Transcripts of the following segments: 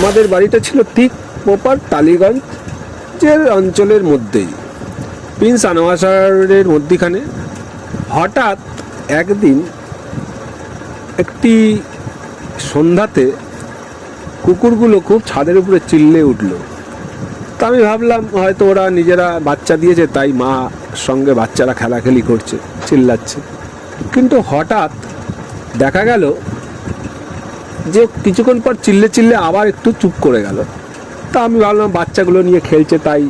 আমাদের বাড়িটা ছিল ঠিক প্রপার টালিগঞ্জের অঞ্চলের মধ্যেই, প্রিন্স আনোয়ারের মধ্যিখানে। হঠাৎ একদিন একটি সন্ধ্যাতে কুকুরগুলো খুব ছাদের উপরে চিল্লে উঠল। তা আমি ভাবলাম হয়তো ওরা নিজেরা বাচ্চা দিয়েছে, তাই মা সঙ্গে বাচ্চারা খেলাখেলি করছে, চিল্লাচ্ছে। কিন্তু হঠাৎ দেখা গেল যে কিছুক্ষণ পর চিল্লে চিল্লে আবার একটু চুপ করে গেল। তা আমি ভাবলাম বাচ্চাগুলো নিয়ে খেলছে, তাই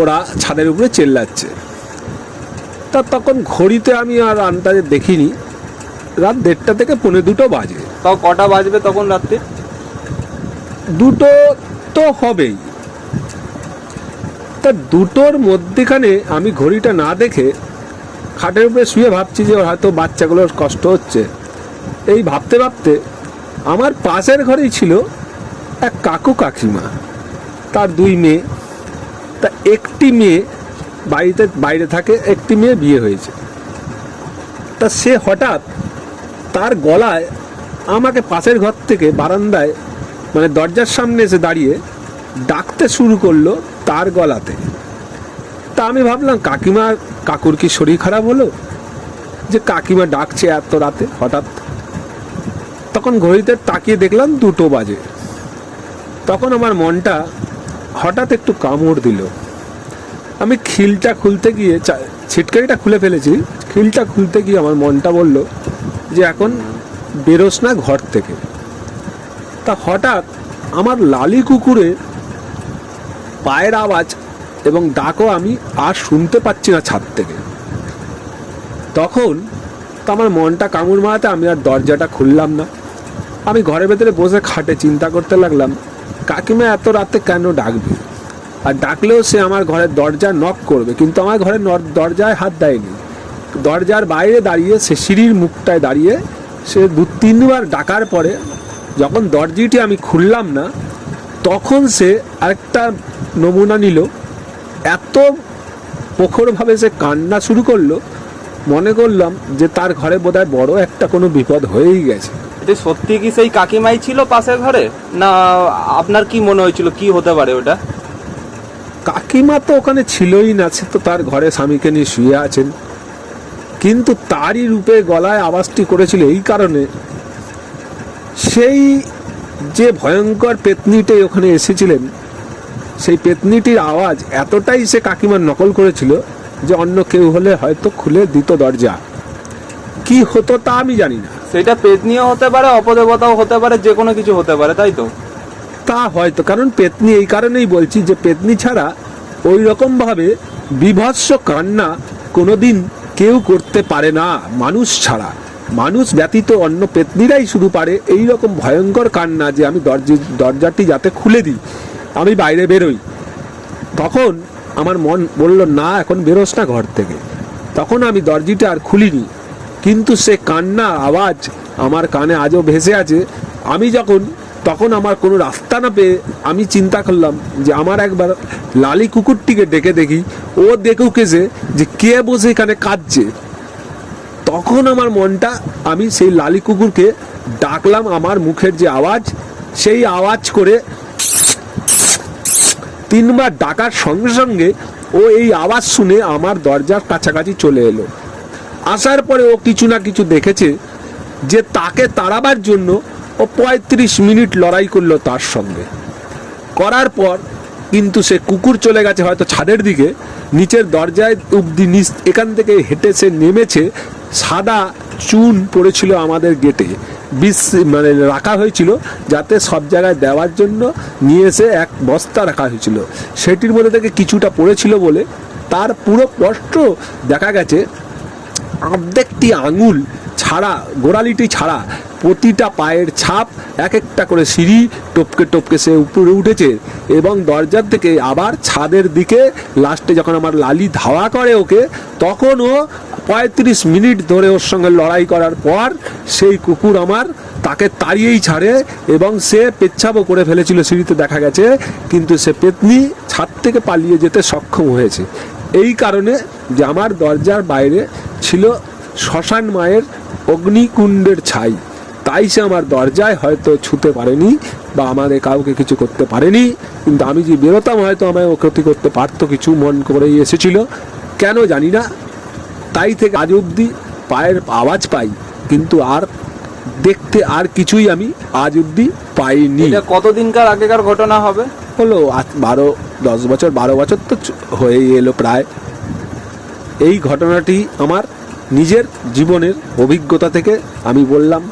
ওরা ছাদের উপরে চিল্লাচ্ছে। তা তখন ঘড়িতে আমি আর আন্দাজে দেখিনি, রাত 1:30 থেকে 1:45 বাজে। তাও কটা বাজবে তখন রাত্রে? 2টো তো হবেই। তা 2টোর মধ্যেখানে আমি ঘড়িটা না দেখে খাটের উপরে শুয়ে ভাবছি যে হয়তো বাচ্চাগুলোর কষ্ট হচ্ছে। এই ভাবতে ভাবতে আমার পাশের ঘরেই ছিল এক কাকু কাকিমা, তার 2 মেয়ে। তা একটি মেয়ে বাইরে থাকে, একটি মেয়ে বিয়ে হয়েছে। তা সে হঠাৎ তার গলায় আমাকে পাশের ঘর থেকে বারান্দায় মানে দরজার সামনে এসে দাঁড়িয়ে ডাকতে শুরু করলো তার গলাতে। তা আমি ভাবলাম কাকুর কি শরীর খারাপ হলো যে কাকিমা ডাকছে এত রাতে হঠাৎ। তখন ঘড়িতে তাকিয়ে দেখলাম 2টো বাজে। তখন আমার মনটা হঠাৎ একটু কামড় দিল। আমি খিলটা খুলতে গিয়ে ছিটকারিটা খুলে ফেলেছি, খিলটা খুলতে গিয়ে আমার মনটা বলল যে এখন বেরোস না ঘর থেকে। তা হঠাৎ আমার লালি কুকুরের পায়ের আওয়াজ এবং ডাকও আমি আর শুনতে পাচ্ছি না ছাদ থেকে। তখন তো আমার মনটা কামড় মারাতে আমি আর দরজাটা খুললাম না। আমি ঘরের ভেতরে বসে খাটে চিন্তা করতে লাগলাম কাকিমা এত রাতে কেন ডাকবে, আর ডাকলেও সে আমার ঘরের দরজা নক করবে, কিন্তু আমার ঘরের দরজায় হাত দেয়নি। দরজার বাইরে দাঁড়িয়ে সে সিঁড়ির মুখটায় দাঁড়িয়ে সে 2-3 বার ডাকার পরে যখন দরজাটি আমি খুললাম না, তখন সে আরেকটা নমুনা নিল। এত প্রখরভাবে সে কান্না শুরু করলো, মনে করলাম যে তার ঘরে বোধহয় বড় একটা কোনো বিপদ হয়েই গেছে। এটা সত্যি কি সেই কাকিমাই ছিল পাশের ঘরে, না আপনার কি মনে হয়েছিল কি হতে পারে ওটা? কাকিমা তো ওখানে ছিলই না, সে তো তার ঘরে স্বামীকে নিয়ে শুয়ে আছেন। কিন্তু তারই রূপে গলায় আওয়াজটি করেছিল এই কারণে, সেই যে ভয়ঙ্কর পেতনিটি ওখানে এসেছিলেন, সেই পেতনিটির আওয়াজ এতটাই সে কাকিমার নকল করেছিল যে অন্য কেউ হলে হয়তো খুলে দিত দরজা। কি হতো তা আমি জানি না। সেটা পেতনিও হতে পারে, অপদেবতাও হতে পারে, যে কোনো কিছু হতে পারে, তাই তো? তা হয়তো, কারণ পেতনি এই কারণেই বলছি যে পেতনি ছাড়া ওই রকম ভাবে বিভৎস কান্না কোনোদিন কেউ করতে পারে না মানুষ ছাড়া। মানুষ ব্যতীত অন্য পেতনিরাই শুধু পারে এই রকম ভয়ঙ্কর কান্না, যে আমি দরজাটি যাতে খুলে দিই, আমি বাইরে বেরোই। তখন আমার মন বলল না, এখন বেরোস না ঘর থেকে। তখন আমি দরজাটা আর খুলিনি, কিন্তু সে কান্না আওয়াজ আমার কানে আজও ভেসে আছে। আমি তখন আমার কোনো রাস্তা না পেয়ে আমি চিন্তা করলাম যে আমার একবার লালি কুকুরটিকে ডেকে দেখি, ও দেখুক এসে যে কে বসে এখানে কাঁদছে। তখন আমার মনটা, আমি সেই লালি কুকুরকে ডাকলাম, আমার মুখের যে আওয়াজ, সেই আওয়াজ করে 3 বার ডাকার সঙ্গে সঙ্গে ও এই আওয়াজ শুনে আমার দরজার কাছাকাছি চলে এলো। আসার পরে ও কিছু না কিছু দেখেছে, যে তাকে তাড়াবার জন্য ও 35 মিনিট লড়াই করলো তার সঙ্গে। করার পর কিন্তু সে কুকুর চলে গেছে হয়তো ছাদের দিকে, নিচের দরজায় অব্দি এখান থেকে হেঁটে সে নেমেছে। সাদা চুন পড়েছিল আমাদের গেটে, মানে রাখা হয়েছিল যাতে সব জায়গায় দেওয়ার জন্য, নিয়ে এসে এক বস্তা রাখা হয়েছিল, সেটির মধ্যে থেকে কিছুটা পড়েছিল বলে তার পুরো স্পষ্ট দেখা গেছে অর্ধেকটি আঙুল ছাড়া, গোড়ালিটি ছাড়া প্রতিটা পায়ের ছাপ, এক একটা করে সিঁড়ি টপকে টপকে সে উপরে উঠেছে এবং দরজার থেকে আবার ছাদের দিকে। লাস্টে যখন আমার লালি ধাওয়া করে ওকে, তখন ও 35 মিনিট ধরে ওর সঙ্গে লড়াই করার পর সেই কুকুর আমার তাকে তাড়িয়েই ছাড়ে, এবং সে পেচ্ছাবও করে ফেলেছিল সিঁড়িতে দেখা গেছে, কিন্তু সে পেতনি ছাদ থেকে পালিয়ে যেতে সক্ষম হয়েছে। এই কারণে যে আমার দরজার বাইরে ছিল শ্মশান মায়ের অগ্নিকুণ্ডের ছাই, তাই সে আমার দরজায় হয়তো ছুতে পারেনি, বা আমাদের কাউকে কিছু করতে পারেনি, কিন্তু আমি যে বেরোতাম হয়তো আমায় ও ক্ষতি করতে পারতো, কিছু মন করেই এসেছিল, কেন জানি না। তাই থেকে আজ অবধি পায়ের আওয়াজ পাই, কিন্তু আর দেখতে আর কিছুই আমি আজ অবধি পাইনি। এটা কতদিনকার আগেকার ঘটনা হবে? হলো 12 বছর তো হয়েই এলো প্রায়। এই ঘটনাটি আমার নিজের জীবনের অভিজ্ঞতা থেকে আমি বললাম।